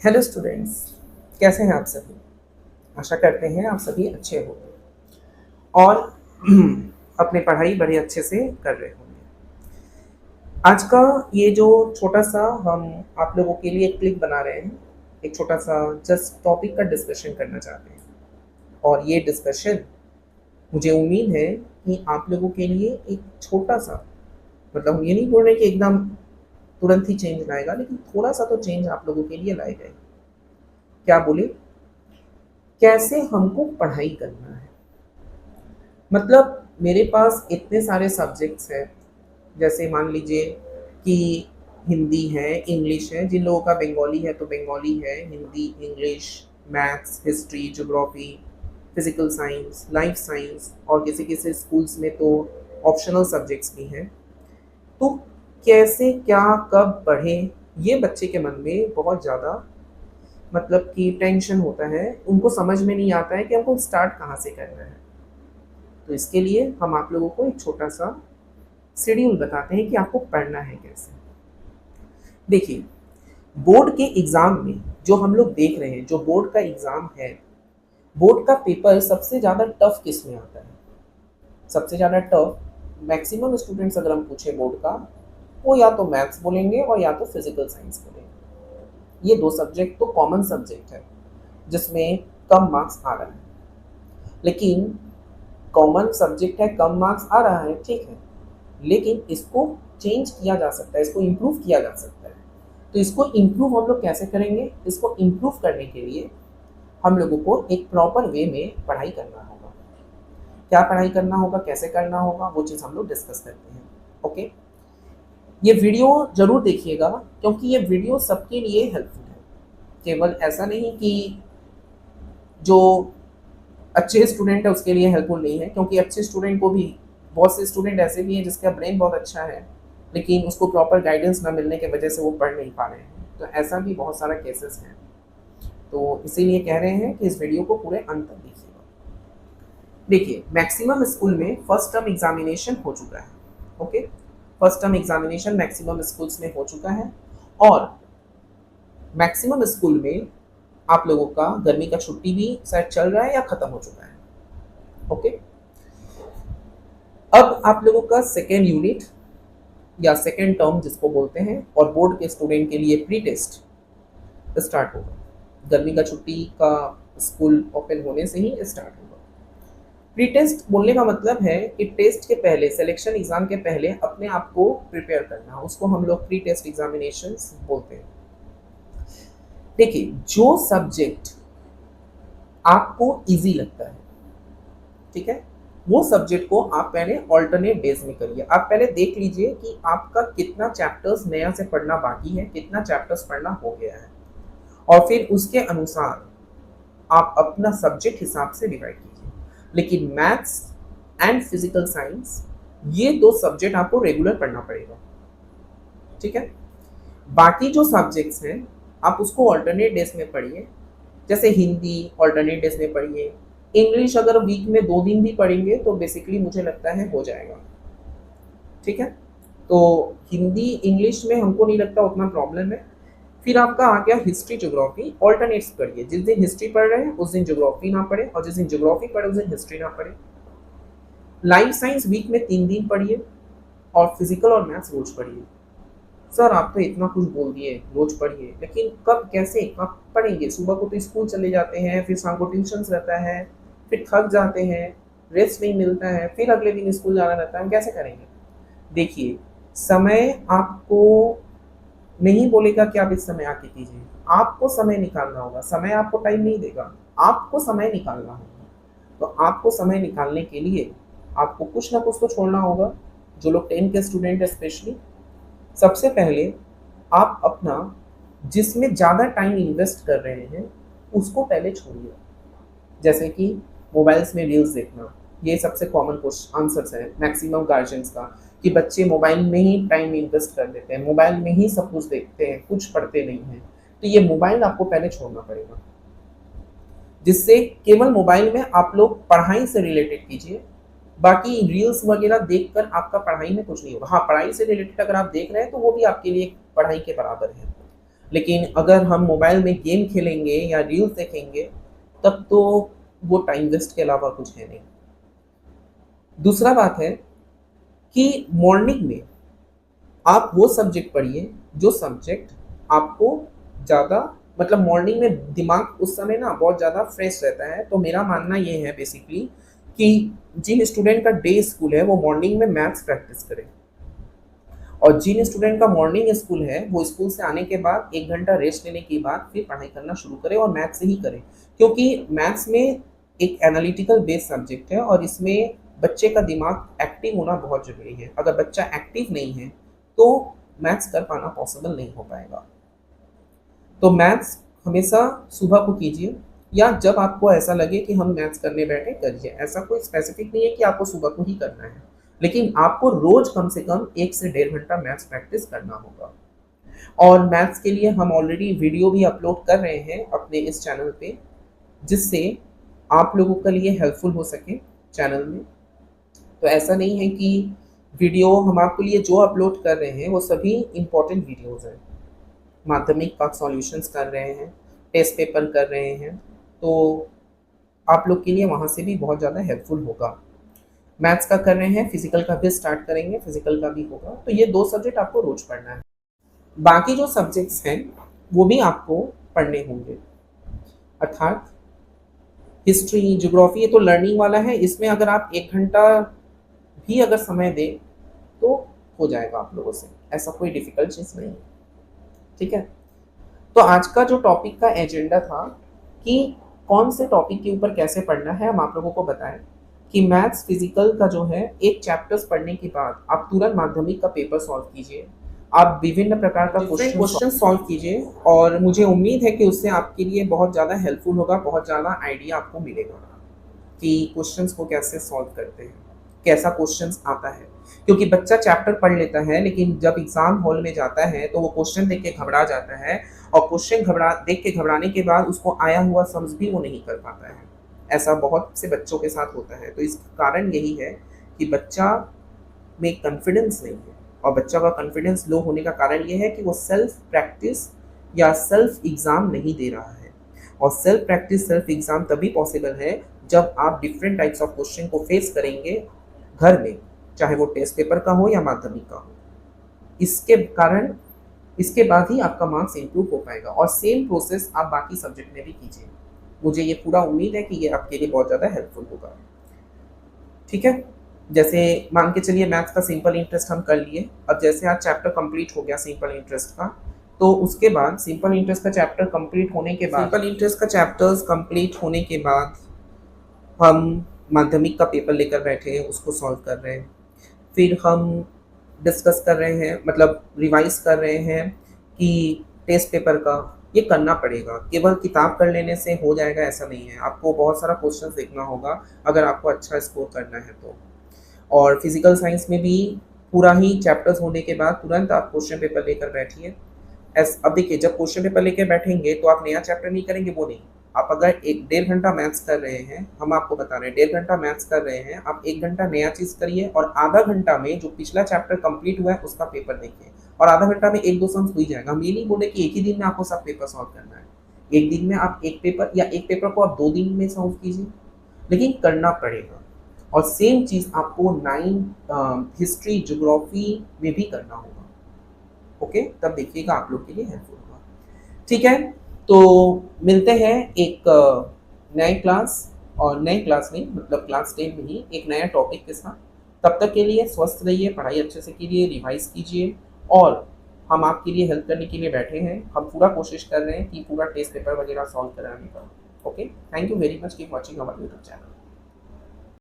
Hello students, कैसे हैं आप सभी। आशा करते हैं आप सभी अच्छे होंगे और अपनी पढ़ाई बड़े अच्छे से कर रहे होंगे। आज का ये जो छोटा सा हम आप लोगों के लिए एक क्लिप बना रहे हैं, एक छोटा सा जस्ट टॉपिक का डिस्कशन करना चाहते हैं। और ये डिस्कशन मुझे उम्मीद है कि आप लोगों के लिए एक छोटा सा, मतलब हम ये नहीं बोल रहे कि एकदम तुरंत ही चेंज लाएगा, लेकिन थोड़ा सा तो चेंज आप लोगों के लिए लाएगा। क्या बोले, कैसे हमको पढ़ाई करना है। मतलब मेरे पास इतने सारे सब्जेक्ट्स हैं, जैसे मान लीजिए कि हिंदी है, इंग्लिश है, जिन लोगों का बंगाली है तो बंगाली है, Hindi, English, maths, history, geography, physical science, life science, और किसी किसी स्कूल्स में तो ऑप्शनल सब्जेक्ट्स भी हैं। तो कैसे क्या कब पढ़े, ये बच्चे के मन में बहुत ज़्यादा मतलब कि टेंशन होता है। उनको समझ में नहीं आता है कि हमको स्टार्ट कहाँ से करना है। तो इसके लिए हम आप लोगों को एक छोटा सा शेड्यूल बताते हैं कि आपको पढ़ना है कैसे। देखिए, बोर्ड के एग्ज़ाम में जो हम लोग देख रहे हैं, जो बोर्ड का एग्ज़ाम है, बोर्ड का पेपर सबसे ज़्यादा टफ किस में आता है? सबसे ज़्यादा टफ मैक्सिमम स्टूडेंट्स अगर हम पूछे बोर्ड का, वो या तो मैथ्स बोलेंगे और या तो फिजिकल साइंस बोलेंगे। ये दो सब्जेक्ट तो कॉमन सब्जेक्ट है जिसमें कम मार्क्स आ रहा है। लेकिन कॉमन सब्जेक्ट है, कम मार्क्स आ रहा है, ठीक है, लेकिन इसको चेंज किया जा सकता है, इसको इम्प्रूव किया जा सकता है। तो इसको इम्प्रूव हम लोग कैसे करेंगे? इसको इम्प्रूव करने के लिए हम लोगों को एक प्रॉपर वे में पढ़ाई करना होगा। क्या पढ़ाई करना होगा, कैसे करना होगा, वो चीज़ हम लोग डिस्कस करते हैं। ओके, ये वीडियो जरूर देखिएगा क्योंकि ये वीडियो सबके लिए हेल्पफुल है। केवल ऐसा नहीं कि जो अच्छे स्टूडेंट है उसके लिए हेल्पफुल नहीं है, क्योंकि अच्छे स्टूडेंट को भी, बहुत से स्टूडेंट ऐसे भी हैं जिसका ब्रेन बहुत अच्छा है लेकिन उसको प्रॉपर गाइडेंस ना मिलने की वजह से वो पढ़ नहीं पा रहे हैं। तो ऐसा भी बहुत सारा केसेस है। तो इसीलिए कह रहे हैं कि इस वीडियो को पूरे अंत तक देखिएगा। देखिए, मैक्सिमम स्कूल में फर्स्ट टर्म एग्जामिनेशन हो चुका है। Okay, first term examination maximum schools में हो चुका है और मैक्सिमम स्कूल में आप लोगों का गर्मी का छुट्टी भी शायद चल रहा है या खत्म हो चुका है। ओके, अब आप लोगों का सेकेंड यूनिट या सेकेंड टर्म जिसको बोलते हैं, और बोर्ड के स्टूडेंट के लिए प्री टेस्ट स्टार्ट होगा। गर्मी का छुट्टी का स्कूल ओपन होने से ही स्टार्ट होगा। प्री टेस्ट बोलने का मतलब है कि टेस्ट के पहले, सिलेक्शन एग्जाम के पहले अपने आप को प्रिपेयर करना, उसको हम लोग प्री टेस्ट एग्जामिनेशन बोलते हैं। देखिए, जो सब्जेक्ट आपको इजी लगता है, ठीक है, वो सब्जेक्ट को आप पहले ऑल्टरनेट डेज में करिए। आप पहले देख लीजिए कि आपका कितना चैप्टर्स नया से पढ़ना बाकी है, कितना चैप्टर्स पढ़ना हो गया है, और फिर उसके अनुसार आप अपना सब्जेक्ट हिसाब से डिवाइड कीजिए। लेकिन मैथ्स एंड फिजिकल साइंस, ये दो सब्जेक्ट आपको रेगुलर पढ़ना पड़ेगा, ठीक है। बाकी जो सब्जेक्ट्स हैं आप उसको ऑल्टरनेट डेज में पढ़िए। जैसे हिंदी ऑल्टरनेट डेज में पढ़िए। इंग्लिश अगर वीक में 2 दिन भी पढ़ेंगे तो बेसिकली मुझे लगता है हो जाएगा, ठीक है। तो हिंदी इंग्लिश में हमको नहीं लगता उतना प्रॉब्लम है। फिर आपका आ गया हिस्ट्री ज्योग्राफी, ऑल्टरनेट्स पढ़िए। जिस दिन हिस्ट्री पढ़ रहे हैं उस दिन ज्योग्राफी ना पढ़े, और जिस दिन ज्योग्राफी पढ़े उस दिन हिस्ट्री ना पढ़े। लाइफ साइंस वीक में 3 दिन पढ़िए, और फिजिकल और मैथ्स रोज पढ़िए। सर आप तो इतना कुछ बोल दिए, रोज पढ़िए, लेकिन कब कैसे कब पढ़ेंगे? सुबह को तो स्कूल चले जाते हैं, फिर शाम को ट्यूशन रहता है, फिर थक जाते हैं, रेस्ट नहीं मिलता है, फिर अगले दिन स्कूल जाना रहता है, हम कैसे करेंगे? देखिए, समय आपको नहीं बोलेगा कि आप इस समय आके कीजिए, आपको समय निकालना होगा। समय आपको टाइम नहीं देगा, आपको समय निकालना होगा। तो आपको समय निकालने के लिए आपको कुछ ना कुछ तो छोड़ना होगा। जो लोग 10 के स्टूडेंट है स्पेशली, सबसे पहले आप अपना जिसमें ज़्यादा टाइम इन्वेस्ट कर रहे हैं उसको पहले छोड़िए। जैसे कि मोबाइल्स में रील्स देखना, ये सबसे कॉमन क्वेश्चन आंसर्स है मैक्सिमम गार्जियंस का, कि बच्चे मोबाइल में ही टाइम इन्वेस्ट कर देते हैं, मोबाइल में ही सब कुछ देखते हैं, कुछ पढ़ते नहीं हैं। तो ये मोबाइल आपको पहले छोड़ना पड़ेगा, जिससे केवल मोबाइल में आप लोग पढ़ाई से रिलेटेड कीजिए। बाकी रील्स वगैरह देखकर आपका पढ़ाई में कुछ नहीं होगा। हाँ, पढ़ाई से रिलेटेड अगर आप देख रहे हैं तो वो भी आपके लिए पढ़ाई के बराबर है। लेकिन अगर हम मोबाइल में गेम खेलेंगे या रील्स देखेंगे तब तो वो टाइम वेस्ट के अलावा कुछ है नहीं। दूसरा बात है कि मॉर्निंग में आप वो सब्जेक्ट पढ़िए जो सब्जेक्ट आपको ज़्यादा, मतलब मॉर्निंग में दिमाग उस समय ना बहुत ज़्यादा फ्रेश रहता है। तो मेरा मानना ये है बेसिकली कि जिन स्टूडेंट का डे स्कूल है वो मॉर्निंग में मैथ्स प्रैक्टिस करें, और जिन स्टूडेंट का मॉर्निंग स्कूल है वो स्कूल से आने के बाद 1 घंटा रेस्ट लेने के बाद फिर पढ़ाई करना शुरू करें और मैथ्स से ही करें, क्योंकि मैथ्स में एक एनालिटिकल बेस्ड सब्जेक्ट है और इसमें बच्चे का दिमाग एक्टिव होना बहुत ज़रूरी है। अगर बच्चा एक्टिव नहीं है तो मैथ्स कर पाना पॉसिबल नहीं हो पाएगा। तो मैथ्स हमेशा सुबह को कीजिए, या जब आपको ऐसा लगे कि हम मैथ्स करने बैठे करिए। ऐसा कोई स्पेसिफिक नहीं है कि आपको सुबह को ही करना है, लेकिन आपको रोज कम से कम 1 से 1.5 घंटा मैथ्स प्रैक्टिस करना होगा। और मैथ्स के लिए हम ऑलरेडी वीडियो भी अपलोड कर रहे हैं अपने इस चैनल पे, जिससे आप लोगों के लिए हेल्पफुल हो सके चैनल में। तो ऐसा नहीं है कि वीडियो हम आपके लिए जो अपलोड कर रहे हैं वो सभी इम्पोर्टेंट वीडियोज़ हैं। माध्यमिक का सॉल्यूशंस कर रहे हैं, टेस्ट पेपर कर रहे हैं, तो आप लोग के लिए वहाँ से भी बहुत ज़्यादा हेल्पफुल होगा। मैथ्स का कर रहे हैं, फिजिकल का भी स्टार्ट करेंगे, फिजिकल का भी होगा। तो ये 2 सब्जेक्ट आपको रोज पढ़ना है। बाकी जो सब्जेक्ट्स हैं वो भी आपको पढ़ने होंगे, अर्थात हिस्ट्री, ज्योग्राफी, ये तो लर्निंग वाला है। इसमें अगर आप 1 घंटा भी अगर समय दें तो हो जाएगा आप लोगों से, ऐसा कोई डिफ़िकल्ट चीज़ नहीं है। ठीक है, तो आज का जो टॉपिक का एजेंडा था कि कौन से टॉपिक के ऊपर कैसे पढ़ना है, हम आप लोगों को बताएं कि मैथ्स फिजिकल का जो है एक चैप्टर्स पढ़ने के बाद आप तुरंत माध्यमिक का पेपर सॉल्व कीजिए। आप विभिन्न प्रकार का क्वेश्चन सॉल्व कीजिए, और मुझे उम्मीद है कि उससे आपके लिए बहुत ज़्यादा हेल्पफुल होगा, बहुत ज़्यादा आइडिया आपको मिलेगा कि क्वेश्चंस को कैसे सॉल्व करते हैं, कैसा क्वेश्चंस आता है। क्योंकि बच्चा चैप्टर पढ़ लेता है, लेकिन जब एग्जाम हॉल में जाता है तो वो क्वेश्चन देख के घबरा जाता है, और क्वेश्चन देख के घबराने के बाद उसको आया हुआ समझ भी वो नहीं कर पाता है। ऐसा बहुत से बच्चों के साथ होता है। तो इसका कारण यही है कि बच्चा में कॉन्फिडेंस नहीं है, और बच्चा का कॉन्फिडेंस लो होने का कारण ये है कि वो सेल्फ प्रैक्टिस या सेल्फ एग्ज़ाम नहीं दे रहा है। और सेल्फ प्रैक्टिस, सेल्फ एग्ज़ाम तभी पॉसिबल है जब आप डिफरेंट टाइप्स ऑफ क्वेश्चन को फेस करेंगे घर में, चाहे वो टेस्ट पेपर का हो या माध्यमिक का हो। इसके कारण, इसके बाद ही आपका मार्क्स इम्प्रूव हो पाएगा। और सेम प्रोसेस आप बाकी सब्जेक्ट में भी कीजिए। मुझे ये पूरा उम्मीद है कि ये आपके लिए बहुत ज़्यादा हेल्पफुल होगा। ठीक है, जैसे मान के चलिए मैथ्स का सिंपल इंटरेस्ट हम कर लिए। अब जैसे आज चैप्टर कंप्लीट हो गया सिंपल इंटरेस्ट का, तो उसके बाद सिंपल इंटरेस्ट का चैप्टर कंप्लीट होने के बाद, सिंपल इंटरेस्ट का चैप्टर्स कंप्लीट होने के बाद हम माध्यमिक का पेपर लेकर बैठे हैं, उसको सॉल्व कर रहे हैं। फिर हम डिस्कस कर रहे हैं, मतलब रिवाइज कर रहे हैं कि टेस्ट पेपर का ये करना पड़ेगा। केवल किताब कर लेने से हो जाएगा ऐसा नहीं है, आपको बहुत सारा क्वेश्चन देखना होगा अगर आपको अच्छा स्कोर करना है तो। और फिजिकल साइंस में भी पूरा ही चैप्टर्स होने के बाद तुरंत आप क्वेश्चन पेपर लेकर बैठिए। अब देखिए, जब क्वेश्चन पेपर लेकर बैठेंगे तो आप नया चैप्टर नहीं करेंगे, वो नहीं। आप अगर 1-1.5 घंटा मैथ्स कर रहे हैं, हम आपको बता रहे हैं 1.5 घंटा मैथ्स कर रहे हैं, आप 1 घंटा नया चीज़ करिए, और आधा घंटा में जो पिछला चैप्टर कंप्लीट हुआ है उसका पेपर देखिए। और आधा घंटा में 1-2 सम्स हो ही जाएगा। हम ये नहीं बोले कि एक ही दिन में आपको सब पेपर सॉल्व करना है। एक दिन में आप एक पेपर, या एक पेपर को आप 2 दिन में सॉल्व कीजिए, लेकिन करना पड़ेगा। और सेम चीज़ आपको 9 हिस्ट्री, ज्योग्राफी में भी करना होगा। ओके, तब देखिएगा आप लोग के लिए हेल्पफुल होगा। ठीक है, तो मिलते हैं एक नए क्लास, और नए क्लास में मतलब क्लास 10 में ही एक नया टॉपिक के साथ। तब तक के लिए स्वस्थ रहिए, पढ़ाई अच्छे से कीजिए, रिवाइज कीजिए, और हम आपके लिए हेल्प करने के लिए बैठे हैं। हम पूरा कोशिश कर रहे हैं कि पूरा टेस्ट पेपर वगैरह सॉल्व कराने का। Okay, thank you very much, keep watching our YouTube channel.